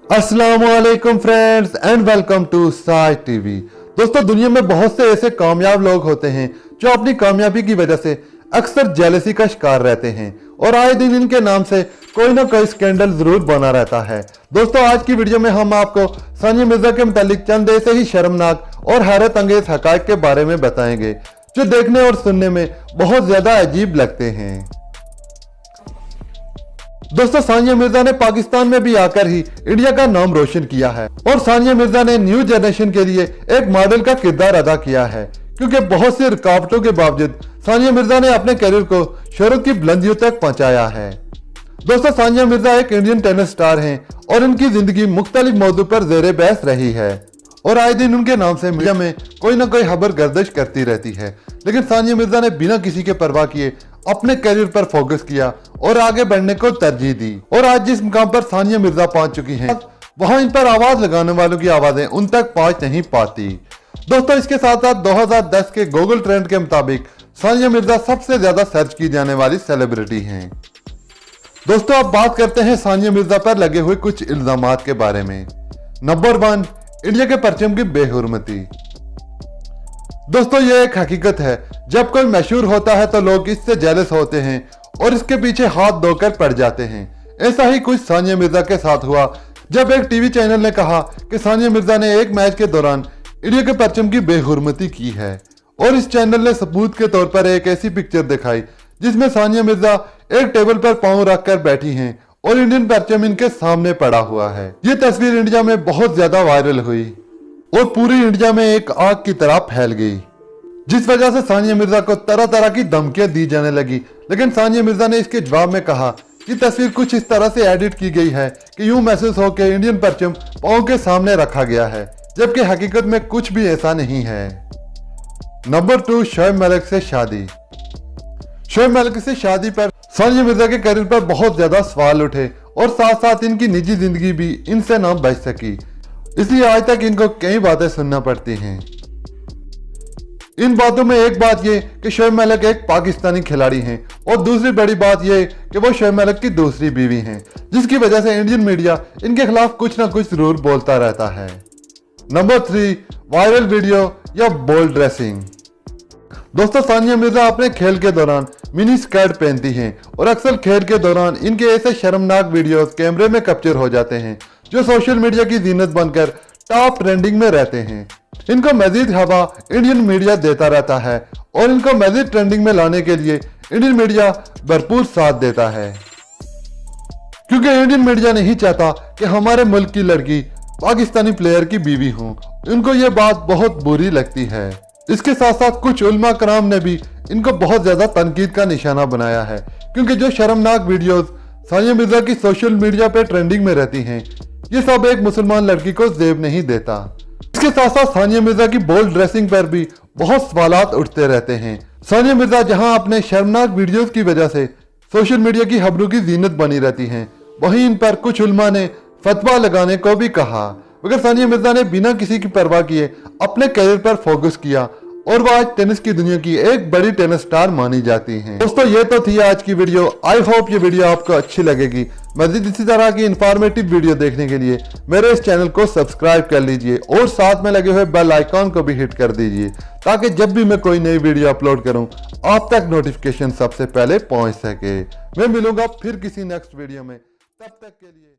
अस्सलामुअलैकुम friends and welcome to Sai TV. दोस्तों, दुनिया में बहुत से ऐसे कामयाब लोग होते हैं जो अपनी कामयाबी की वजह से अक्सर जेलसी का शिकार रहते हैं और आए दिन इनके नाम से कोई ना कोई स्कैंडल जरूर बना रहता है। दोस्तों, आज की वीडियो में हम आपको सानिया मिर्जा के मुतालिक चंद ऐसे ही शर्मनाक और हैरत अंगेज हकायक के बारे में बताएंगे जो देखने और सुनने में बहुत ज्यादा अजीब लगते हैं। दोस्तों, सानिया मिर्जा ने पाकिस्तान में भी आकर ही इंडिया का नाम रोशन किया है और सानिया मिर्जा ने न्यू जनरेशन के लिए एक मॉडल का किरदार अदा किया है, क्योंकि बहुत सी रुकावटों के बावजूद सानिया मिर्जा ने अपने करियर को शोहरत की बुलंदियों तक पहुंचाया है। दोस्तों, सानिया मिर्जा एक इंडियन टेनिस स्टार हैं और उनकी जिंदगी मुख्तलिफ मौजू पर जेर बहस रही है और आए दिन उनके नाम से मीडिया में कोई ना कोई खबर गर्दिश करती रहती है। लेकिन सानिया मिर्जा ने बिना किसी के परवाह किए अपने करियर पर फोकस किया और आगे बढ़ने को तरजीह दी और आज जिस मुकाम पर सानिया मिर्जा पहुंच चुकी हैं, वहां इन पर आवाज लगाने वालों की आवाजें उन तक पहुंच नहीं पाती। दोस्तों, इसके साथ साथ 2010 के गूगल ट्रेंड के मुताबिक सानिया मिर्जा सबसे ज्यादा सर्च की जाने वाली सेलिब्रिटी हैं। दोस्तों, अब बात करते हैं सानिया मिर्जा पर लगे हुए कुछ इल्जामात के बारे में। नंबर 1, इंडिया के परचम की बेहुरमती। दोस्तों, ये एक हकीकत है, जब कोई मशहूर होता है तो लोग इससे जेलस होते हैं और इसके पीछे हाथ धोकर पड़ जाते हैं। ऐसा ही कुछ सानिया मिर्जा के साथ हुआ जब एक टीवी चैनल ने कहा कि सानिया मिर्जा ने एक मैच के दौरान इंडिया के परचम की बेहुरमती की है और इस चैनल ने सबूत के तौर पर एक ऐसी पिक्चर दिखाई जिसमें सानिया मिर्जा एक टेबल पर पांव रखकर बैठी हैं और इंडियन परचम इनके सामने पड़ा हुआ है। ये तस्वीर इंडिया में बहुत ज्यादा वायरल हुई और पूरी इंडिया में एक आग की तरह फैल गई, जिस वजह से सानिया मिर्जा को तरह तरह की धमकियां दी जाने लगी। लेकिन सानिया मिर्जा ने इसके जवाब में कहा कि तस्वीर कुछ इस तरह से एडिट की गई है कि यूं महसूस हो कि इंडियन परचम पांव के सामने रखा गया है, जबकि हकीकत में कुछ भी ऐसा नहीं है। नंबर 2, शोएब मलिक से शादी। शोएब मलिक से शादी पर सानिया मिर्जा के करियर पर बहुत ज्यादा सवाल उठे और साथ साथ इनकी निजी जिंदगी भी इनसे ना बच सकी, इसलिए आज तक इनको कई बातें सुनना पड़ती हैं। इन बातों में एक बात ये कि शोएब मलिक एक पाकिस्तानी खिलाड़ी हैं और दूसरी बड़ी बात ये कि वो शोएब मलिक की दूसरी बीवी हैं, जिसकी वजह से इंडियन मीडिया इनके खिलाफ कुछ ना कुछ जरूर बोलता रहता है। नंबर 3, वायरल वीडियो या बोल्ड ड्रेसिंग। दोस्तों, सानिया मिर्जा अपने खेल के दौरान मिनी स्कर्ट पहनती हैं और अक्सर खेल के दौरान इनके ऐसे शर्मनाक वीडियोस कैमरे में कैप्चर हो जाते हैं जो सोशल मीडिया की जीनत बनकर टॉप ट्रेंडिंग में रहते हैं। इनको मजीद हवा इंडियन मीडिया देता रहता है और इनको मजीद ट्रेंडिंग में लाने के लिए इंडियन मीडिया भरपूर साथ देता है, क्योंकि इंडियन मीडिया नहीं चाहता कि हमारे मुल्क की लड़की पाकिस्तानी प्लेयर की बीवी हो। इनको ये बात बहुत बुरी लगती है। इसके साथ साथ कुछ उलमा कराम ने भी इनको बहुत ज्यादा तनकीद का निशाना बनाया है, क्योंकि जो शर्मनाक वीडियोस सानिया मिर्जा की सोशल मीडिया पे ट्रेंडिंग में रहती हैं, ये सब एक मुसलमान लड़की को जेब नहीं देता। इसके साथ साथ सानिया मिर्जा की बोल्ड ड्रेसिंग पर भी बहुत सवालात उठते रहते हैं। सानिया मिर्जा जहां अपने शर्मनाक वीडियोस की वजह से सोशल मीडिया की खबरों की जीनत बनी रहती हैं, वहीं इन पर कुछ उलमा ने फतवा लगाने को भी कहा। मगर सानिया मिर्जा ने बिना किसी की परवाह किए अपने करियर पर फोकस किया और वह आज टेनिस की दुनिया की एक बड़ी टेनिस स्टार मानी जाती हैं। दोस्तों, ये तो थी आज की वीडियो। आई होप ये वीडियो आपको अच्छी लगेगी। मजीद इसी तरह की इंफॉर्मेटिव वीडियो देखने के लिए मेरे इस चैनल को सब्सक्राइब कर लीजिए और साथ में लगे हुए बेल आइकॉन को भी हिट कर दीजिए, ताकि जब भी मैं कोई नई वीडियो अपलोड करूं आप तक नोटिफिकेशन सबसे पहले पहुंच सके। मैं मिलूंगा फिर किसी नेक्स्ट वीडियो में, तब तक के लिए।